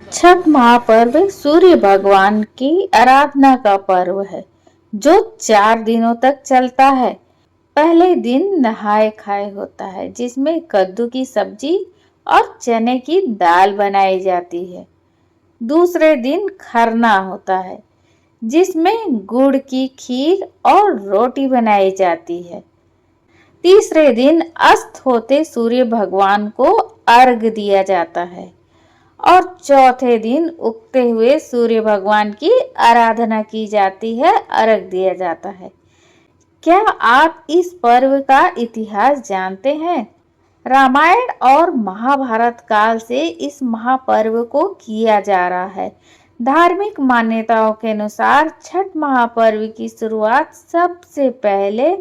छठ महापर्व सूर्य भगवान की आराधना का पर्व है जो 4 दिनों तक चलता है। पहले दिन नहाए खाए होता है जिसमें कद्दू की सब्जी और चने की दाल बनाई जाती है। दूसरे दिन खरना होता है जिसमें गुड़ की खीर और रोटी बनाई जाती है। तीसरे दिन अस्त होते सूर्य भगवान को अर्घ दिया जाता है और चौथे दिन उगते हुए सूर्य भगवान की आराधना की जाती है, अर्घ दिया जाता है। क्या आप इस पर्व का इतिहास जानते हैं? रामायण और महाभारत काल से इस महापर्व को किया जा रहा है। धार्मिक मान्यताओं के अनुसार छठ महापर्व की शुरुआत सबसे पहले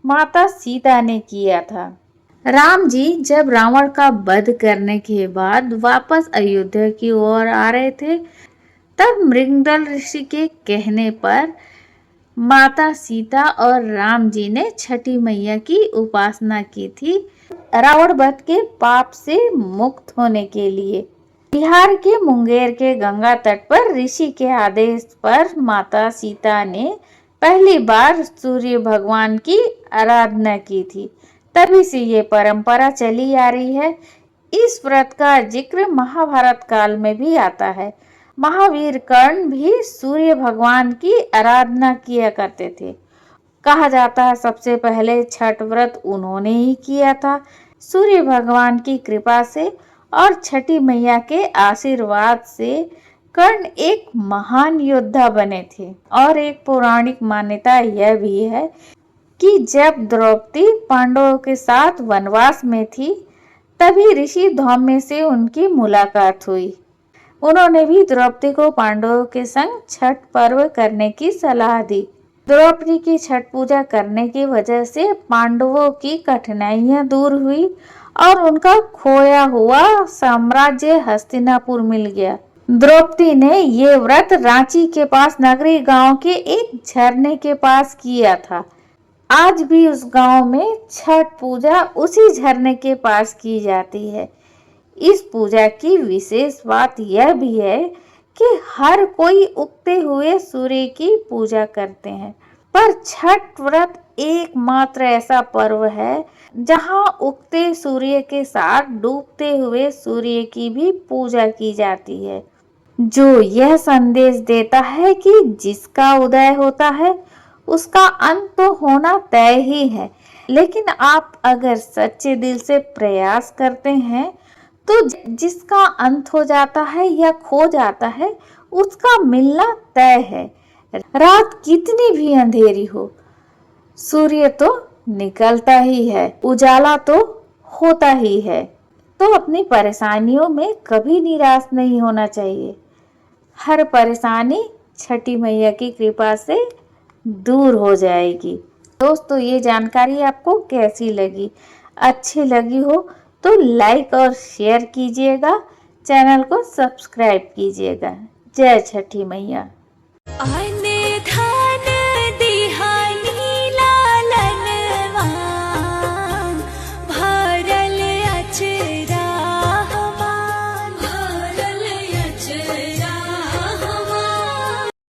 माता सीता ने किया था। राम जी जब रावण का वध करने के बाद वापस अयोध्या की ओर आ रहे थे, तब मृगदल ऋषि के कहने पर माता सीता और राम जी ने छठी मैया की उपासना की थी, रावण वध के पाप से मुक्त होने के लिए। बिहार के मुंगेर के गंगा तट पर ऋषि के आदेश पर माता सीता ने पहली बार सूर्य भगवान की आराधना की थी। तभी से ये परंपरा चली आ रही है। इस व्रत का जिक्र महाभारत काल में भी आता है। महावीर कर्ण भी सूर्य भगवान की आराधना किया करते थे। कहा जाता है सबसे पहले छठ व्रत उन्होंने ही किया था। सूर्य भगवान की कृपा से और छठी मैया के आशीर्वाद से कर्ण एक महान योद्धा बने थे। और एक पौराणिक मान्यता यह भी है कि जब द्रौपदी पांडवों के साथ वनवास में थी, तभी ऋषि धौम्य से उनकी मुलाकात हुई। उन्होंने भी द्रौपदी को पांडवों के संग छठ पर्व करने की सलाह दी। द्रौपदी की छठ पूजा करने की वजह से पांडवों की कठिनाइयां दूर हुई और उनका खोया हुआ साम्राज्य हस्तिनापुर मिल गया। द्रौपदी ने ये व्रत रांची के पास नगरी गांव के एक झरने के पास किया था। आज भी उस गांव में छठ पूजा उसी झरने के पास की जाती है। इस पूजा की विशेष बात यह भी है कि हर कोई उगते हुए सूर्य की पूजा करते हैं, पर छठ व्रत एकमात्र ऐसा पर्व है जहां उगते सूर्य के साथ डूबते हुए सूर्य की भी पूजा की जाती है, जो यह संदेश देता है कि जिसका उदय होता है उसका अंत तो होना तय ही है। लेकिन आप अगर सच्चे दिल से प्रयास करते हैं तो जिसका अंत हो जाता है या खो जाता है उसका मिलना तय है। रात कितनी भी अंधेरी हो, सूर्य तो निकलता ही है, उजाला तो होता ही है। तो अपनी परेशानियों में कभी निराश नहीं होना चाहिए। हर परेशानी छठी मैया की कृपा से दूर हो जाएगी। दोस्तों, ये जानकारी आपको कैसी लगी? अच्छी लगी हो तो लाइक और शेयर कीजिएगा, चैनल को सब्सक्राइब कीजिएगा। जय छठी मैया।